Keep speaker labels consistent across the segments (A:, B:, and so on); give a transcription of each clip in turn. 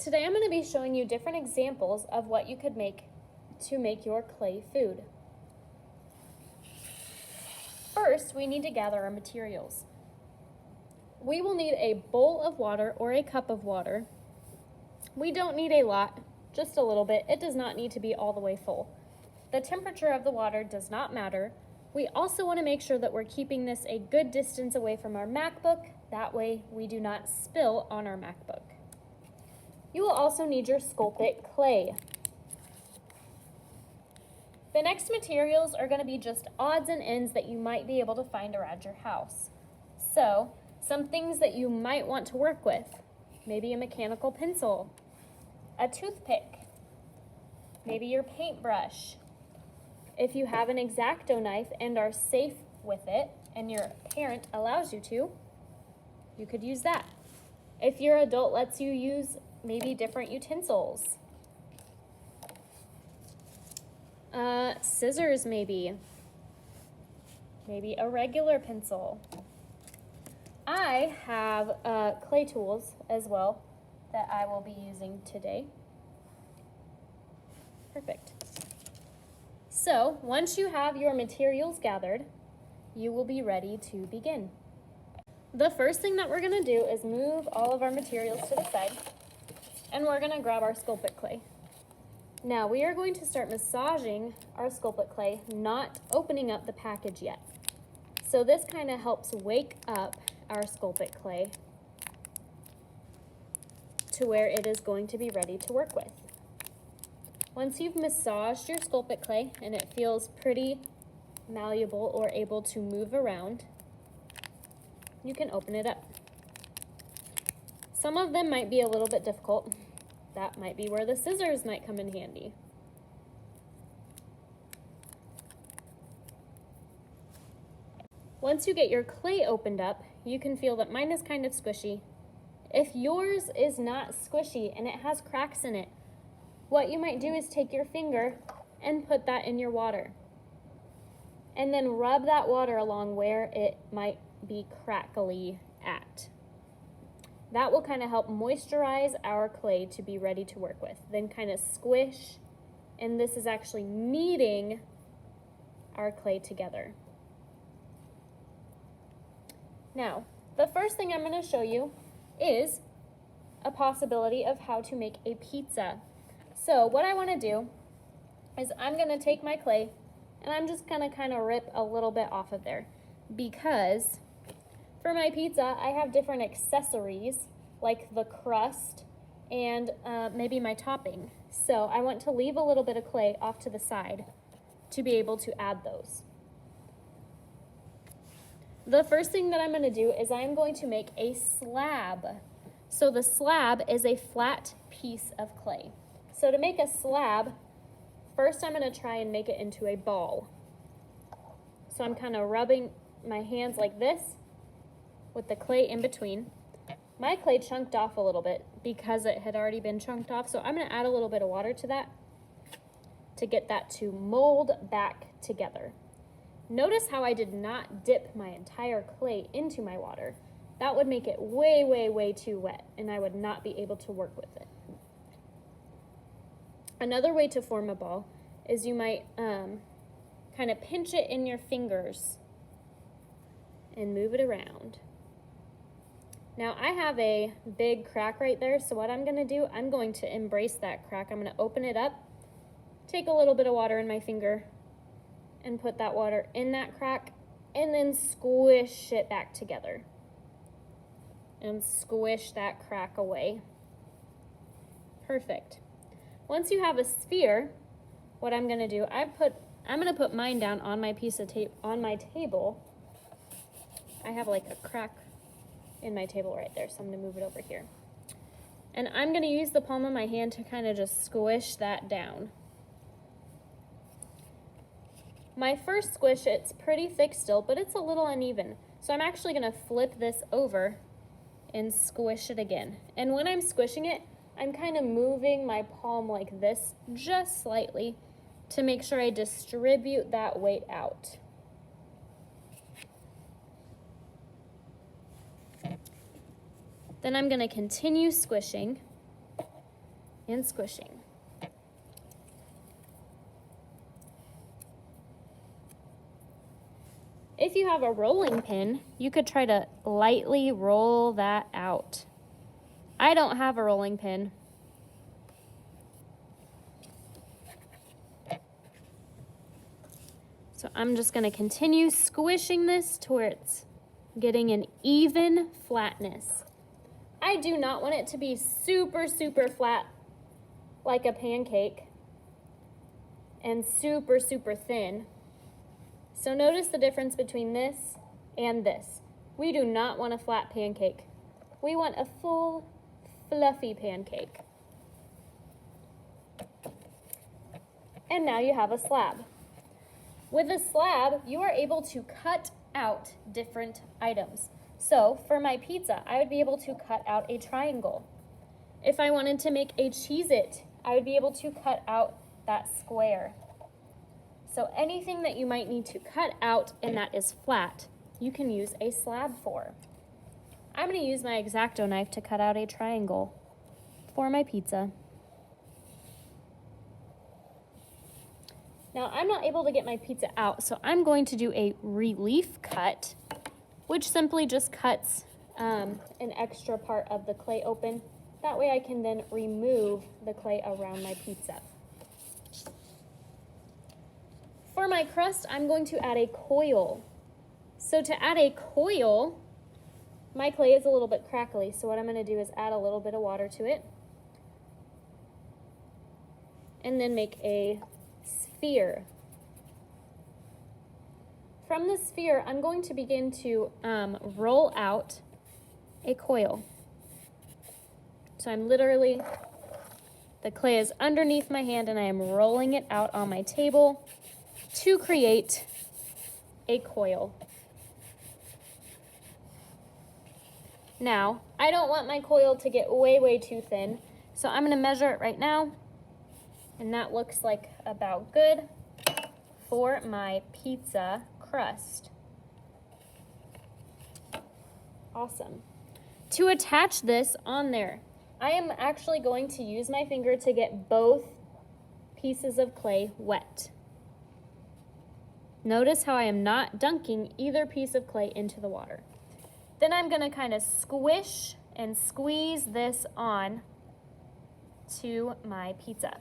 A: today I'm going to be showing you different examples of what you could make to make your clay food. First, we need to gather our materials. We will need a bowl of water or a cup of water. We don't need a lot, just a little bit. It does not need to be all the way full. The temperature of the water does not matter. We also want to make sure that we're keeping this a good distance away from our MacBook. That way we do not spill on our MacBook. You will also need your Sculpit clay. The next materials are going to be just odds and ends that you might be able to find around your house. So, some things that you might want to work with. Maybe a mechanical pencil, a toothpick, maybe your paintbrush. If you have an X-Acto knife and are safe with it, and your parent allows you to, you could use that. If your adult lets you use maybe different utensils. Scissors maybe a regular pencil. I have clay tools as well that I will be using today. Perfect. So once you have your materials gathered, you will be ready to begin. The first thing that we're going to do is move all of our materials to the side, and we're going to grab our Sculpit clay. Now we are going to start massaging our Sculpit clay, not opening up the package yet. So this kind of helps wake up our Sculpit clay to where it is going to be ready to work with. Once you've massaged your Sculpit clay and it feels pretty malleable or able to move around, you can open it up. Some of them might be a little bit difficult. That might be where the scissors might come in handy. Once you get your clay opened up, you can feel that mine is kind of squishy. If yours is not squishy and it has cracks in it, what you might do is take your finger and put that in your water. And then rub that water along where it might be crackly at. That will kind of help moisturize our clay to be ready to work with. Then kind of squish, and this is actually kneading our clay together. Now, the first thing I'm going to show you is a possibility of how to make a pizza. So what I want to do is I'm going to take my clay and I'm just going to kind of rip a little bit off of there, because for my pizza I have different accessories like the crust and maybe my topping. So I want to leave a little bit of clay off to the side to be able to add those. The first thing that I'm going to do is I'm going to make a slab. So the slab is a flat piece of clay. So to make a slab, first I'm going to try and make it into a ball. So I'm kind of rubbing my hands like this with the clay in between. My clay chunked off a little bit because it had already been chunked off, so I'm going to add a little bit of water to that to get that to mold back together. Notice how I did not dip my entire clay into my water. That would make it way, way, way too wet, and I would not be able to work with it. Another way to form a ball is you might kind of pinch it in your fingers and move it around. Now I have a big crack right there, so what I'm going to do, I'm going to embrace that crack. I'm going to open it up, take a little bit of water in my finger, and put that water in that crack, and then squish it back together. And squish that crack away. Perfect. Once you have a sphere, what I'm going to do, I'm going to put mine down on my piece of tape on my table. I have like a crack in my table right there, so I'm going to move it over here. And I'm going to use the palm of my hand to kind of just squish that down. My first squish, it's pretty thick still, but it's a little uneven. So I'm actually going to flip this over and squish it again. And when I'm squishing it, I'm kind of moving my palm like this just slightly to make sure I distribute that weight out. Then I'm going to continue squishing and squishing. If you have a rolling pin, you could try to lightly roll that out. I don't have a rolling pin. So I'm just going to continue squishing this to where it's getting an even flatness. I do not want it to be super, super flat like a pancake and super, super thin. So notice the difference between this and this. We do not want a flat pancake. We want a full, fluffy pancake. And now you have a slab. With a slab, you are able to cut out different items. So for my pizza, I would be able to cut out a triangle. If I wanted to make a Cheez-It, I would be able to cut out that square. So anything that you might need to cut out and that is flat, you can use a slab for. I'm going to use my X-Acto knife to cut out a triangle for my pizza. Now I'm not able to get my pizza out, so I'm going to do a relief cut, which simply just cuts an extra part of the clay open. That way I can then remove the clay around my pizza. For my crust, I'm going to add a coil. So to add a coil, my clay is a little bit crackly, so what I'm going to do is add a little bit of water to it and then make a sphere. From the sphere, I'm going to begin to roll out a coil. So I'm literally, the clay is underneath my hand and I am rolling it out on my table to create a coil. Now, I don't want my coil to get way, way too thin, so I'm going to measure it right now, and that looks like about good for my pizza crust. Awesome. To attach this on there, I am actually going to use my finger to get both pieces of clay wet. Notice how I am not dunking either piece of clay into the water. Then I'm going to kind of squish and squeeze this on to my pizza.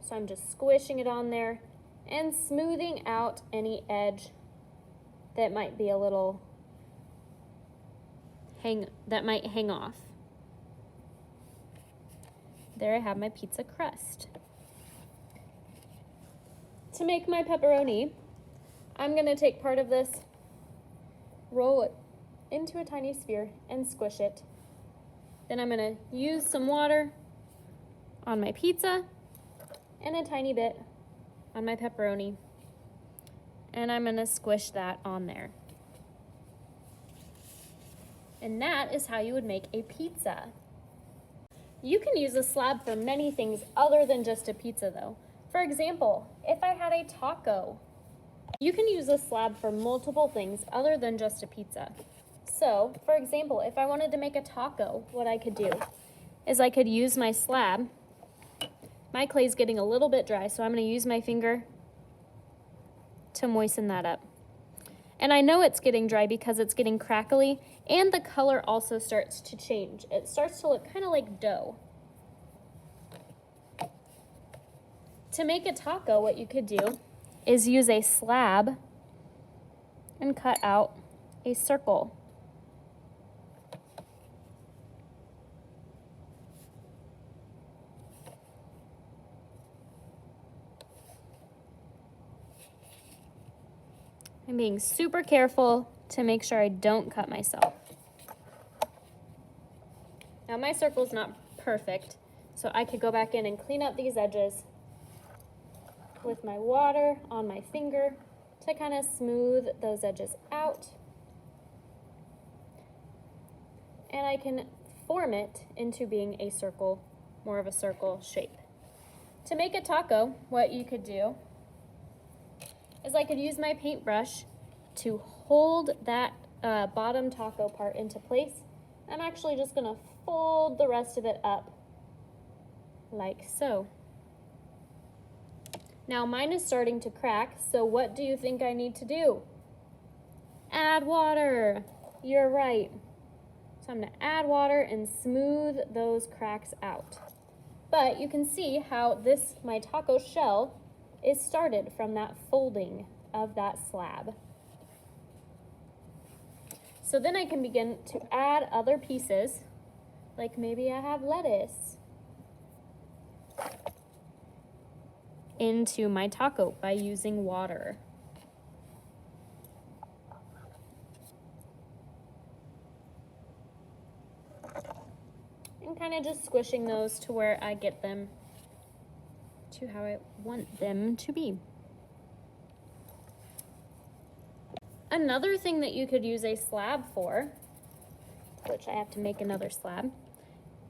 A: So I'm just squishing it on there and smoothing out any edge that might be a little that might hang off. There I have my pizza crust. To make my pepperoni, I'm going to take part of this, roll it into a tiny sphere and squish it. Then I'm going to use some water on my pizza and a tiny bit on my pepperoni. And I'm going to squish that on there. And that is how you would make a pizza. You can use a slab for many things other than just a pizza though. For example, if I had a taco, you can use a slab for multiple things other than just a pizza. So, for example, if I wanted to make a taco, what I could do is I could use my slab. My clay's getting a little bit dry, so I'm going to use my finger to moisten that up. And I know it's getting dry because it's getting crackly, and the color also starts to change. It starts to look kind of like dough. To make a taco, what you could do is use a slab and cut out a circle. I'm being super careful to make sure I don't cut myself. Now my circle's not perfect, so I could go back in and clean up these edges with my water on my finger to kind of smooth those edges out. And I can form it into being a circle, more of a circle shape. To make a taco, what you could do is I could use my paintbrush to hold that bottom taco part into place. I'm actually just going to fold the rest of it up like so. Now mine is starting to crack, so what do you think I need to do? Add water. You're right. So I'm going to add water and smooth those cracks out. But you can see how my taco shell is started from that folding of that slab. So then I can begin to add other pieces, like maybe I have lettuce, into my taco by using water. And kind of just squishing those to where I get them to how I want them to be. Another thing that you could use a slab for, which I have to make another slab,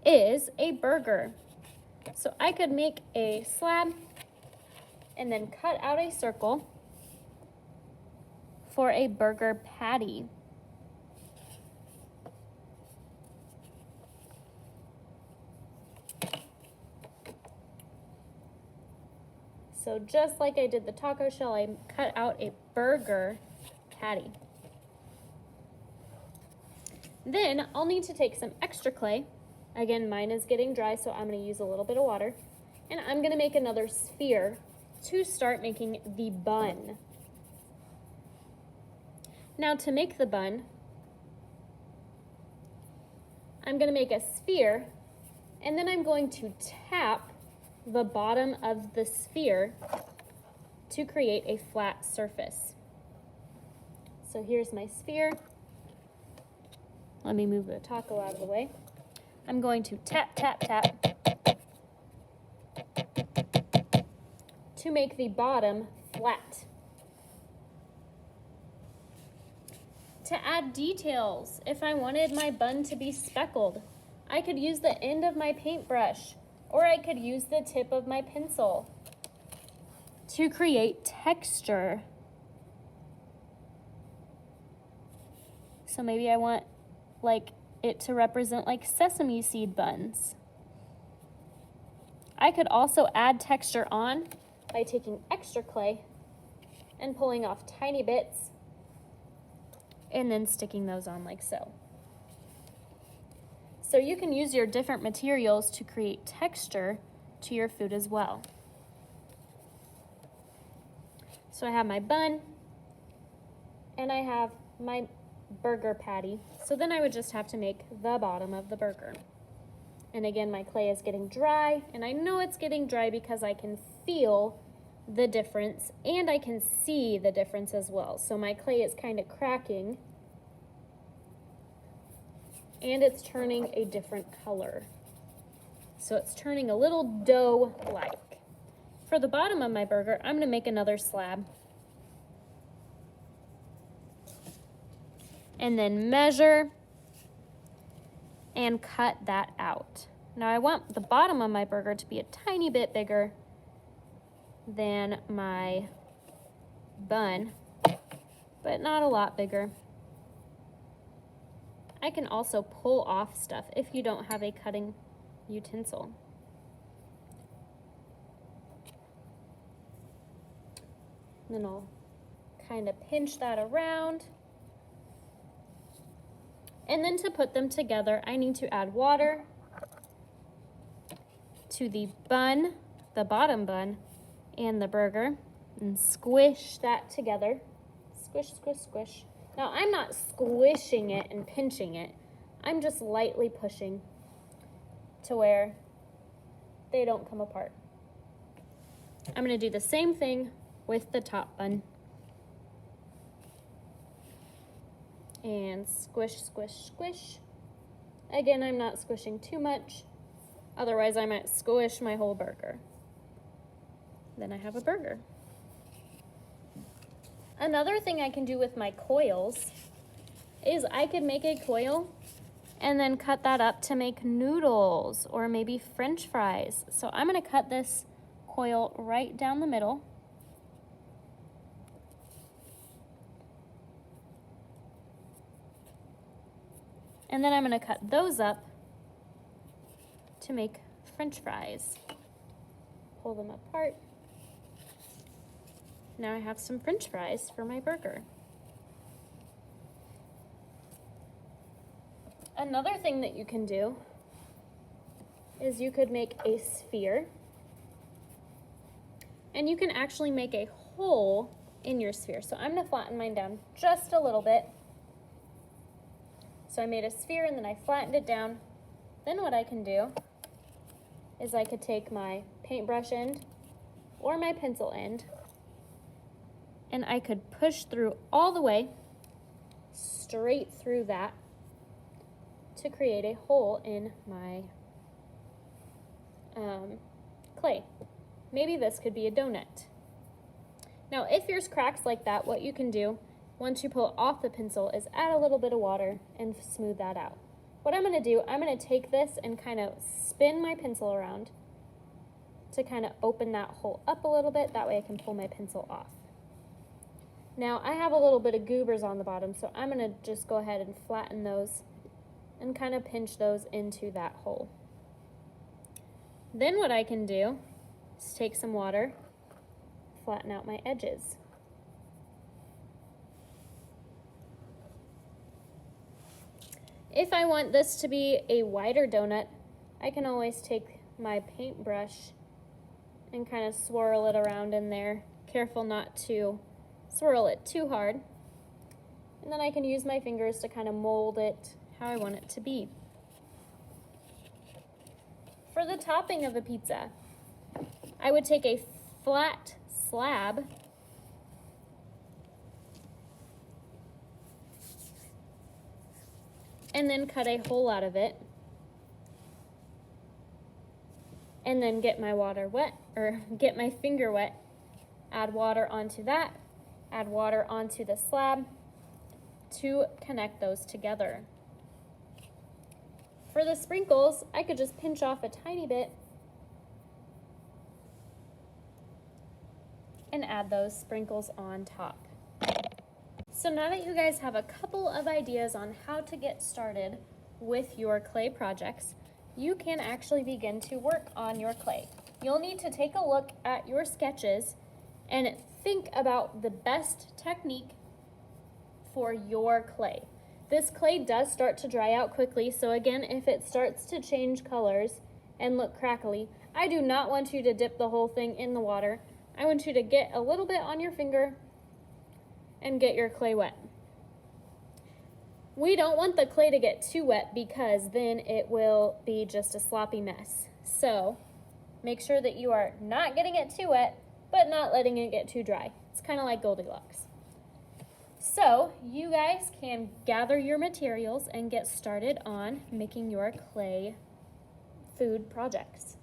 A: is a burger. So I could make a slab and then cut out a circle for a burger patty. So just like I did the taco shell, I cut out a burger patty. Then I'll need to take some extra clay. Again, mine is getting dry, so I'm going to use a little bit of water. And I'm going to make another sphere to start making the bun. Now to make the bun, I'm going to make a sphere, and then I'm going to tap the bottom of the sphere to create a flat surface. So here's my sphere. Let me move the taco out of the way. I'm going to tap, tap, tap to make the bottom flat. To add details, if I wanted my bun to be speckled, I could use the end of my paintbrush, or I could use the tip of my pencil to create texture. So maybe I want it to represent like sesame seed buns. I could also add texture on by taking extra clay and pulling off tiny bits and then sticking those on like so. So you can use your different materials to create texture to your food as well. So I have my bun and I have my burger patty. So then I would just have to make the bottom of the burger. And again, my clay is getting dry, and I know it's getting dry because I can feel the difference and I can see the difference as well. So my clay is kind of cracking and it's turning a different color. So it's turning a little dough-like. For the bottom of my burger, I'm going to make another slab. And then measure and cut that out. Now I want the bottom of my burger to be a tiny bit bigger than my bun, but not a lot bigger. I can also pull off stuff if you don't have a cutting utensil. Then I'll kind of pinch that around. And then to put them together, I need to add water to the bun, the bottom bun, and the burger, and squish that together. Squish, squish, squish. Now, I'm not squishing it and pinching it. I'm just lightly pushing to where they don't come apart. I'm going to do the same thing with the top bun. And squish, squish, squish. Again, I'm not squishing too much. Otherwise, I might squish my whole burger. Then I have a burger. Another thing I can do with my coils is I could make a coil and then cut that up to make noodles or maybe French fries. So I'm going to cut this coil right down the middle. And then I'm going to cut those up to make French fries. Pull them apart. Now I have some French fries for my burger. Another thing that you can do is you could make a sphere, and you can actually make a hole in your sphere. So I'm gonna flatten mine down just a little bit. So I made a sphere and then I flattened it down. Then what I can do is I could take my paintbrush end or my pencil end, and I could push through all the way, straight through that, to create a hole in my clay. Maybe this could be a donut. Now, if yours cracks like that, what you can do once you pull off the pencil is add a little bit of water and smooth that out. What I'm gonna do, I'm gonna take this and kind of spin my pencil around to kind of open that hole up a little bit. That way I can pull my pencil off. Now, I have a little bit of goobers on the bottom, so I'm gonna just go ahead and flatten those and kind of pinch those into that hole. Then what I can do is take some water, flatten out my edges. If I want this to be a wider donut, I can always take my paintbrush and kind of swirl it around in there. Careful not to swirl it too hard. And then I can use my fingers to kind of mold it how I want it to be. For the topping of a pizza, I would take a flat slab and then cut a hole out of it, and then get my water wet, or get my finger wet, add water onto that, add water onto the slab to connect those together. For the sprinkles, I could just pinch off a tiny bit and add those sprinkles on top. So now that you guys have a couple of ideas on how to get started with your clay projects, you can actually begin to work on your clay. You'll need to take a look at your sketches and think about the best technique for your clay. This clay does start to dry out quickly, so again, if it starts to change colors and look crackly, I do not want you to dip the whole thing in the water. I want you to get a little bit on your finger and get your clay wet. We don't want the clay to get too wet because then it will be just a sloppy mess. So make sure that you are not getting it too wet, but not letting it get too dry. It's kind of like Goldilocks. So you guys can gather your materials and get started on making your clay food projects.